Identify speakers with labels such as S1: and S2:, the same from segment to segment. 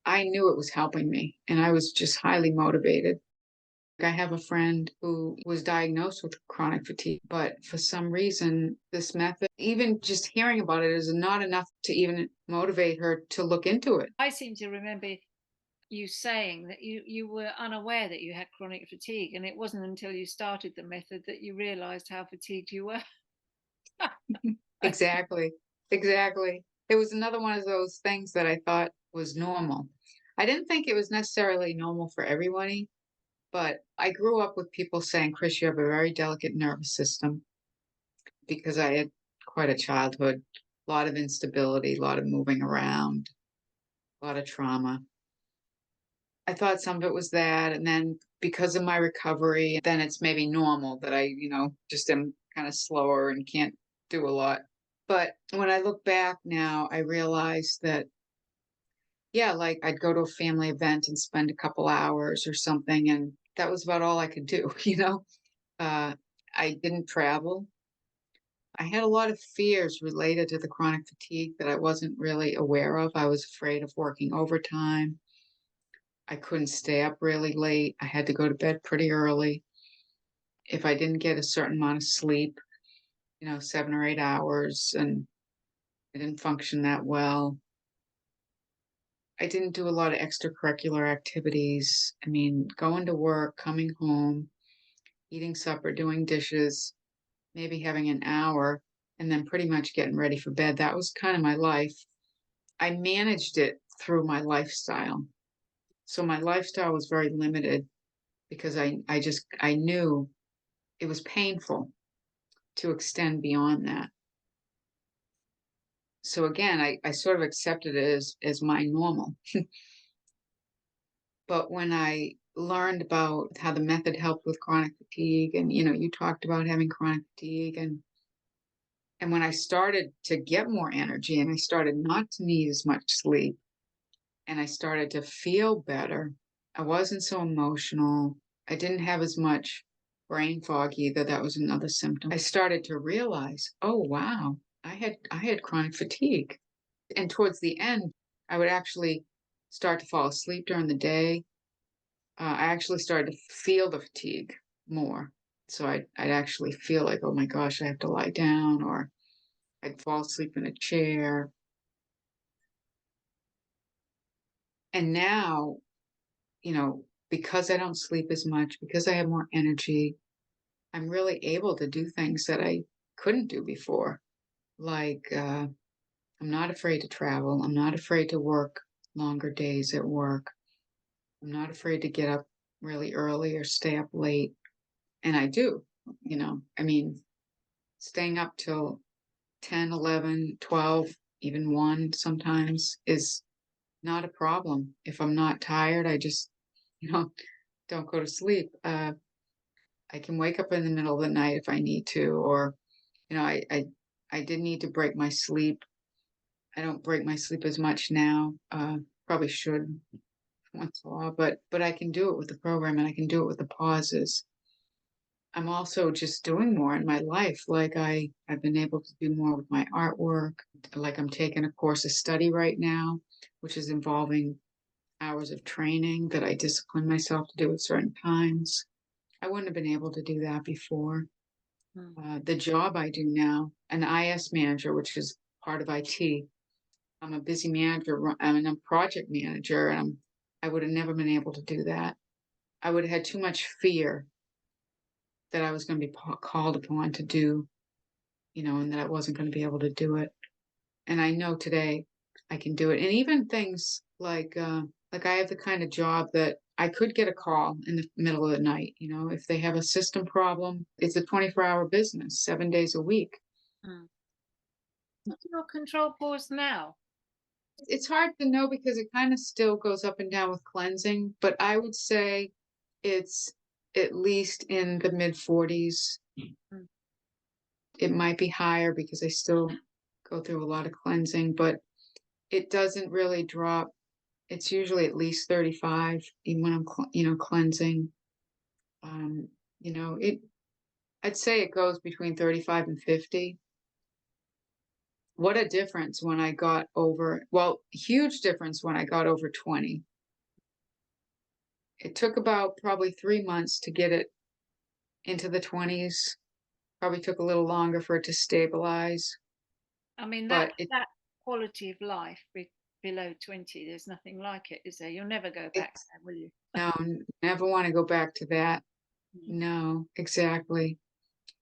S1: I knew it was helping me, and I was just highly motivated. I have a friend who was diagnosed with chronic fatigue, but for some reason, this method, even just hearing about it, is not enough to even motivate her to look into it.
S2: I seem to remember you saying that you were unaware that you had chronic fatigue, and it wasn't until you started the method that you realized how fatigued you were.
S1: Exactly. Exactly. It was another one of those things that I thought was normal. I didn't think it was necessarily normal for everybody, but I grew up with people saying, Chris, you have a very delicate nervous system because I had quite a childhood, a lot of instability, a lot of moving around, a lot of trauma. I thought some of it was that. And then because of my recovery, then it's maybe normal that I just am kind of slower and can't do a lot. But when I look back now, I realize that, yeah, like I'd go to a family event and spend a couple hours or something. And that was about all I could do, you know? Uh, I didn't travel. I had a lot of fears related to the chronic fatigue that I wasn't really aware of. I was afraid of working overtime. I couldn't stay up really late. I had to go to bed pretty early. If I didn't get a certain amount of sleep, 7 or 8 hours, and I didn't function that well. I didn't do a lot of extracurricular activities. I mean, going to work, coming home, eating supper, doing dishes, maybe having an hour, and then pretty much getting ready for bed. That was kind of my life. I managed it through my lifestyle. So my lifestyle was very limited because I knew it was painful to extend beyond that. So again, I sort of accepted it as my normal. But when I learned about how the method helped with chronic fatigue, and you talked about having chronic fatigue, and when I started to get more energy and I started not to need as much sleep and I started to feel better, I wasn't so emotional. I didn't have as much brain fog either. That was another symptom. I started to realize, oh wow, I had chronic fatigue. And towards the end, I would actually start to fall asleep during the day. I actually started to feel the fatigue more. So I'd actually feel like, oh my gosh, I have to lie down, or I'd fall asleep in a chair. And now, because I don't sleep as much, because I have more energy, I'm really able to do things that I couldn't do before. Like, I'm not afraid to travel. I'm not afraid to work longer days at work. I'm not afraid to get up really early or stay up late. And I do, I mean, staying up till 10, 11, 12, even 1 sometimes is not a problem. If I'm not tired, I just, you know, don't go to sleep. I can wake up in the middle of the night if I need to, or, I did need to break my sleep. I don't break my sleep as much now. Probably should once in a while, but I can do it with the program and I can do it with the pauses. I'm also just doing more in my life. Like I've been able to do more with my artwork. Like I'm taking a course of study right now, which is involving hours of training that I discipline myself to do at certain times. I wouldn't have been able to do that before.
S2: Mm.
S1: The job I do now, an IS manager, which is part of IT. I'm a busy manager. I'm a project manager, and I would have never been able to do that. I would have had too much fear that I was going to be called upon to do, and that I wasn't going to be able to do it. And I know today I can do it. And even things like I have the kind of job that I could get a call in the middle of the night. If they have a system problem, it's a 24-hour business, 7 days a week.
S2: Mm. What's your control pause now?
S1: It's hard to know because it kind of still goes up and down with cleansing, but I would say it's at least in the mid 40s.
S2: Mm.
S1: It might be higher because I still go through a lot of cleansing, but it doesn't really drop. It's usually at least 35, even when I'm, cleansing. Um, it. I'd say it goes between 35 and 50. what a difference when I got over, well, huge difference when I got over 20. It took about probably 3 months to get it into the 20s. Probably took a little longer for it to stabilize,
S2: I mean,
S1: but it
S2: that quality of life below 20, there's nothing like it, is there? You'll never go back
S1: it's
S2: there, will you?
S1: no, never wanna go back to that.
S2: Mm.
S1: No, exactly.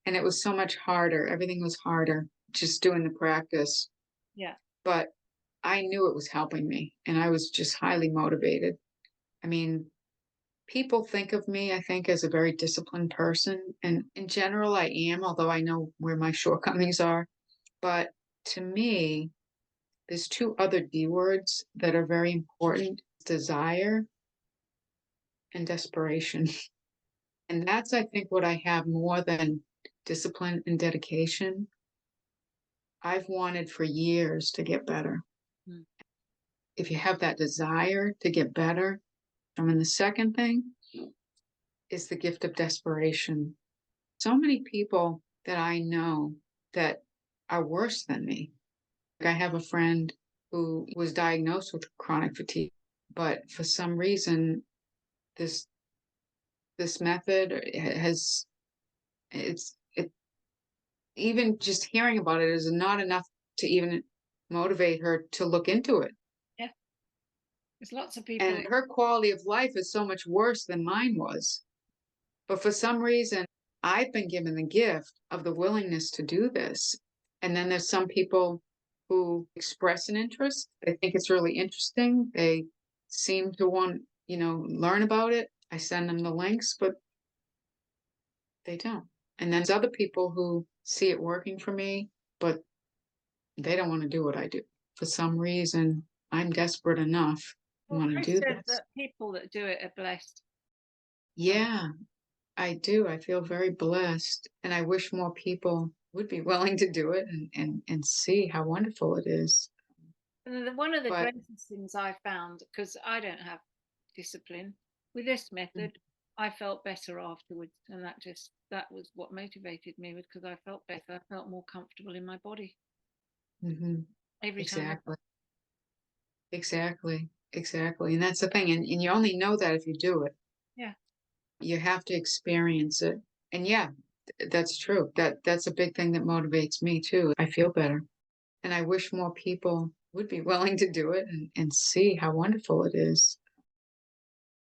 S1: And it was so much harder. Everything was harder just doing the practice,
S2: Yeah.
S1: but I knew it was helping me, and I was just highly motivated. I mean, people think of me, I think, as a very disciplined person, and in general, I am, although I know where my shortcomings are. But to me, there's 2 other D words that are very important: desire and desperation. And that's, I think, what I have more than discipline and dedication. I've wanted for years to get better.
S2: Mm.
S1: If you have that desire to get better, I mean, the second thing is the gift of desperation. So many people that I know that are worse than me. Like I have a friend who was diagnosed with chronic fatigue, but for some reason, this this method has it even just hearing about it is not enough to even motivate her to look into it.
S2: Yeah. There's lots of people.
S1: And her quality of life is so much worse than mine was. But for some reason, I've been given the gift of the willingness to do this. And then there's some people who express an interest. They think it's really interesting. They seem to want, learn about it. I send them the links, but they don't. And then there's other people who see it working for me, but they don't want to do what I do. For some reason, I'm desperate enough to
S2: Well,
S1: want to
S2: Chris
S1: do
S2: says
S1: this.
S2: that people that do it are blessed. Um,
S1: Yeah, I do. I feel very blessed, and I wish more people would be willing to do it and see how wonderful it is.
S2: and one of the
S1: But
S2: greatest things I found, because I don't have discipline, with this method, I felt better afterwards, and that was what motivated me, because I felt better. I felt more comfortable in my body
S1: mhm,
S2: every time.
S1: exactly, exactly, exactly, and that's the thing, and you only know that if you do it.
S2: Yeah.
S1: You have to experience it, and yeah, that's true. That's a big thing that motivates me too. I feel better, and I wish more people would be willing to do it and see how wonderful it is.